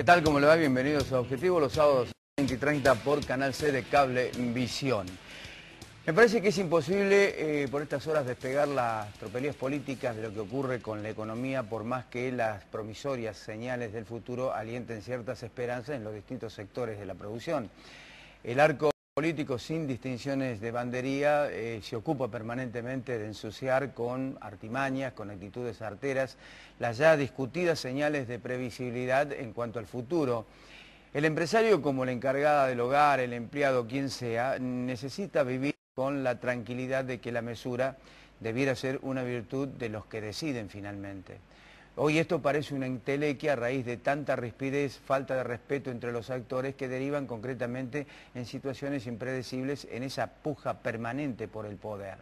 ¿Qué tal? ¿Cómo le va? Bienvenidos a Objetivo, los sábados 20 y 30 por Canal C de Cablevisión. Me parece que es imposible por estas horas despegar las tropelías políticas de lo que ocurre con la economía, por más que las promisorias señales del futuro alienten ciertas esperanzas en los distintos sectores de la producción. El arco político sin distinciones de bandería se ocupa permanentemente de ensuciar con artimañas, con actitudes arteras, las ya discutidas señales de previsibilidad en cuanto al futuro. El empresario, como la encargada del hogar, el empleado, quien sea, necesita vivir con la tranquilidad de que la mesura debiera ser una virtud de los que deciden finalmente. Hoy esto parece una entelequia a raíz de tanta rispidez, falta de respeto entre los actores que derivan concretamente en situaciones impredecibles en esa puja permanente por el poder.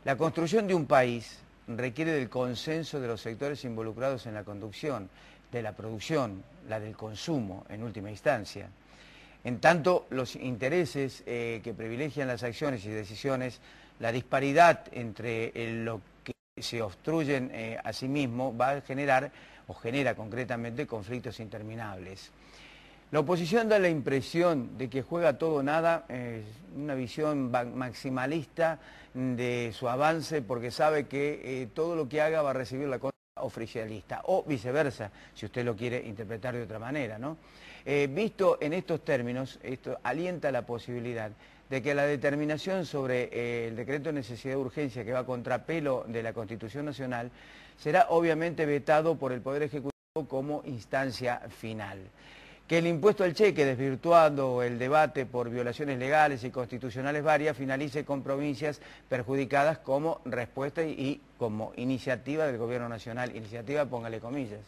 La construcción de un país requiere del consenso de los sectores involucrados en la conducción, de la producción, la del consumo en última instancia. En tanto, los intereses que privilegian las acciones y decisiones, la disparidad entre lo que se obstruyen a sí mismo va a generar, o genera concretamente, conflictos interminables. La oposición da la impresión de que juega todo o nada, una visión maximalista de su avance, porque sabe que todo lo que haga va a recibir la contra oficialista, o viceversa, si usted lo quiere interpretar de otra manera, ¿no? Visto en estos términos, esto alienta la posibilidad de que la determinación sobre el decreto de necesidad de urgencia que va a contrapelo de la Constitución Nacional será obviamente vetado por el Poder Ejecutivo como instancia final. Que el impuesto al cheque, desvirtuando el debate por violaciones legales y constitucionales varias, finalice con provincias perjudicadas como respuesta y como iniciativa del Gobierno Nacional. Iniciativa, póngale comillas.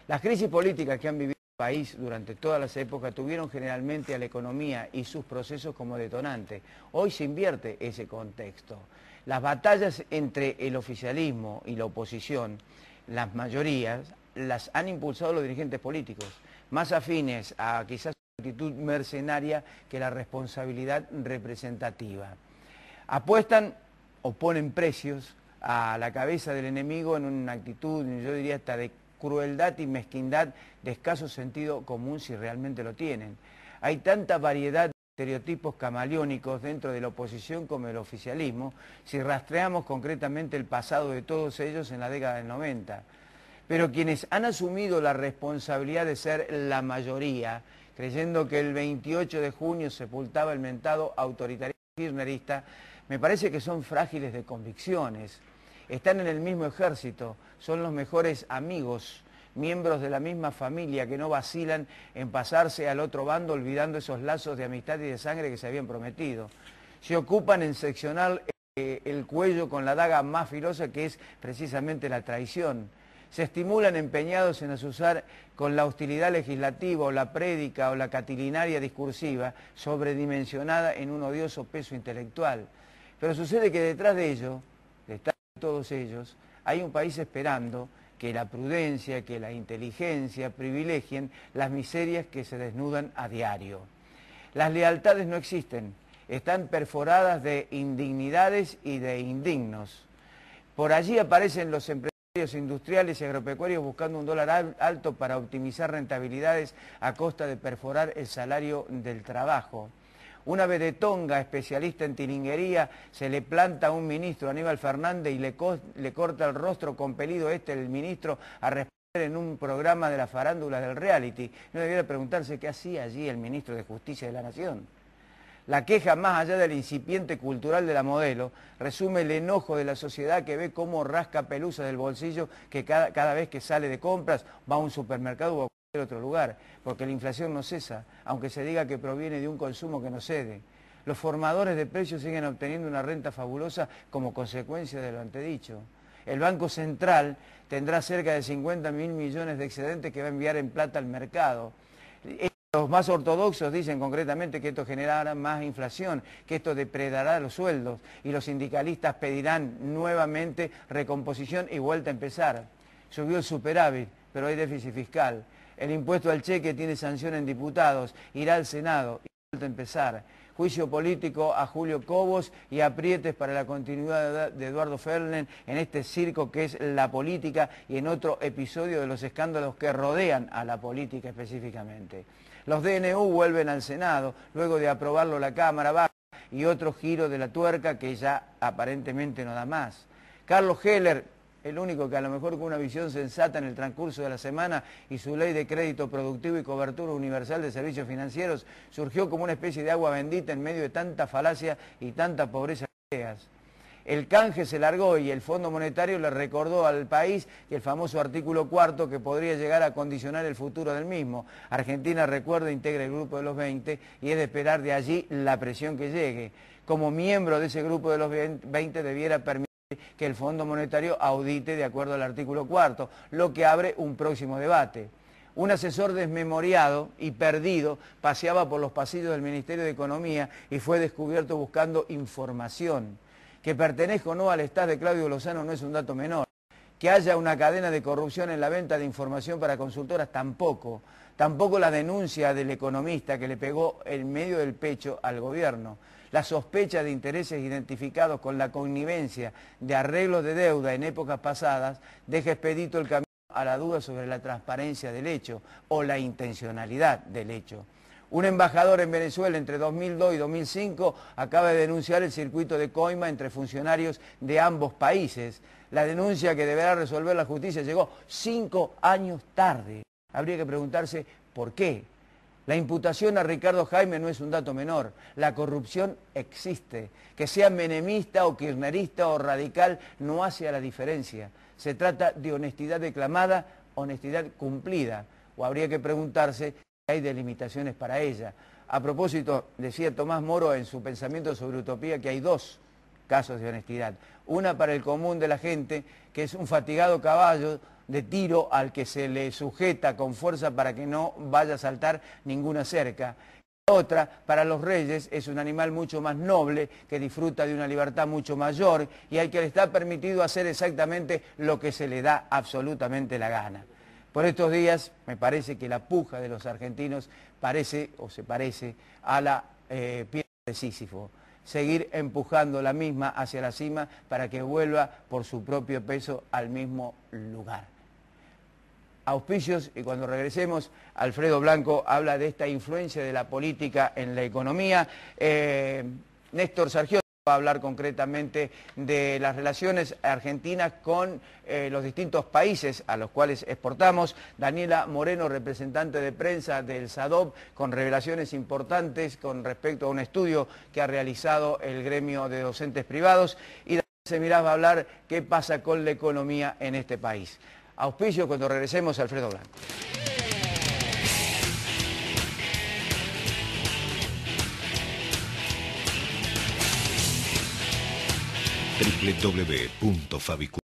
Las crisis políticas que han vivido el país durante todas las épocas tuvieron generalmente a la economía y sus procesos como detonante. Hoy se invierte ese contexto. Las batallas entre el oficialismo y la oposición, las mayorías, las han impulsado los dirigentes políticos, más afines a quizás una actitud mercenaria que la responsabilidad representativa. Apuestan o ponen precios a la cabeza del enemigo en una actitud, yo diría hasta de crueldad y mezquindad, de escaso sentido común si realmente lo tienen. Hay tanta variedad de estereotipos camaleónicos dentro de la oposición como del oficialismo, si rastreamos concretamente el pasado de todos ellos en la década del 90. Pero quienes han asumido la responsabilidad de ser la mayoría, creyendo que el 28 de junio sepultaba el mentado autoritarismo kirchnerista, me parece que son frágiles de convicciones. Están en el mismo ejército, son los mejores amigos, miembros de la misma familia que no vacilan en pasarse al otro bando olvidando esos lazos de amistad y de sangre que se habían prometido. Se ocupan en seccionar el cuello con la daga más filosa, que es precisamente la traición. Se estimulan empeñados en azuzar con la hostilidad legislativa o la prédica o la catilinaria discursiva sobredimensionada en un odioso peso intelectual. Pero sucede que detrás de ello, detrás de todos ellos, hay un país esperando que la prudencia, que la inteligencia privilegien las miserias que se desnudan a diario. Las lealtades no existen, están perforadas de indignidades y de indignos. Por allí aparecen los empresarios industriales y agropecuarios buscando un dólar alto para optimizar rentabilidades a costa de perforar el salario del trabajo. Una vedetonga especialista en tilinguería se le planta a un ministro, Aníbal Fernández, y le corta el rostro compelido el ministro a responder en un programa de la farándula del reality. No debiera preguntarse qué hacía allí el ministro de Justicia de la Nación. La queja, más allá del incipiente cultural de la modelo, resume el enojo de la sociedad que ve cómo rasca pelusa del bolsillo que cada vez que sale de compras va a un supermercado o a cualquier otro lugar, porque la inflación no cesa, aunque se diga que proviene de un consumo que no cede. Los formadores de precios siguen obteniendo una renta fabulosa como consecuencia de lo antedicho. El Banco Central tendrá cerca de 50.000 millones de excedentes que va a enviar en plata al mercado. Los más ortodoxos dicen concretamente que esto generará más inflación, que esto depredará los sueldos y los sindicalistas pedirán nuevamente recomposición y vuelta a empezar. Subió el superávit, pero hay déficit fiscal. El impuesto al cheque tiene sanción en diputados, irá al Senado. vuelta a empezar. Juicio político a Julio Cobos y aprietes para la continuidad de Eduardo Fernández en este circo que es la política y en otro episodio de los escándalos que rodean a la política específicamente. Los DNU vuelven al Senado, luego de aprobarlo la Cámara Baja y otro giro de la tuerca que ya aparentemente no da más. Carlos Heller, el único que a lo mejor con una visión sensata en el transcurso de la semana y su ley de crédito productivo y cobertura universal de servicios financieros surgió como una especie de agua bendita en medio de tanta falacia y tanta pobreza de ideas. El canje se largó y el Fondo Monetario le recordó al país que el famoso artículo 4 que podría llegar a condicionar el futuro del mismo. Argentina, recuerda, integra el grupo de los 20 y es de esperar de allí la presión que llegue. Como miembro de ese grupo de los 20 debiera permitir que el Fondo Monetario audite de acuerdo al artículo 4, lo que abre un próximo debate. Un asesor desmemoriado y perdido paseaba por los pasillos del Ministerio de Economía y fue descubierto buscando información. Que pertenezca o no al staff de Claudio Lozano no es un dato menor. Que haya una cadena de corrupción en la venta de información para consultoras tampoco. Tampoco la denuncia del economista que le pegó en medio del pecho al gobierno. La sospecha de intereses identificados con la connivencia de arreglos de deuda en épocas pasadas deja expedito el camino a la duda sobre la transparencia del hecho o la intencionalidad del hecho. Un embajador en Venezuela entre 2002 y 2005 acaba de denunciar el circuito de coima entre funcionarios de ambos países. La denuncia que deberá resolver la justicia llegó 5 años tarde. Habría que preguntarse por qué. La imputación a Ricardo Jaime no es un dato menor. La corrupción existe. Que sea menemista o kirchnerista o radical no hace a la diferencia. Se trata de honestidad declamada, honestidad cumplida. O habría que preguntarse si hay delimitaciones para ella. A propósito, decía Tomás Moro en su pensamiento sobre utopía que hay dos casos de honestidad. Una para el común de la gente, que es un fatigado caballo de tiro al que se le sujeta con fuerza para que no vaya a saltar ninguna cerca. La otra, para los reyes, es un animal mucho más noble, que disfruta de una libertad mucho mayor y al que le está permitido hacer exactamente lo que se le da absolutamente la gana. Por estos días me parece que la puja de los argentinos parece o se parece a la piedra de Sísifo. Seguir empujando la misma hacia la cima para que vuelva por su propio peso al mismo lugar. Auspicios, y cuando regresemos, Alfredo Blanco habla de esta influencia de la política en la economía. Néstor Sargiotto va a hablar concretamente de las relaciones argentinas con los distintos países a los cuales exportamos. Daniela Moreno, representante de prensa del SADOP, con revelaciones importantes con respecto a un estudio que ha realizado el gremio de docentes privados. Y Daniela Semirás va a hablar qué pasa con la economía en este país. Auspicio, cuando regresemos, Alfredo Blanco. www.fabicu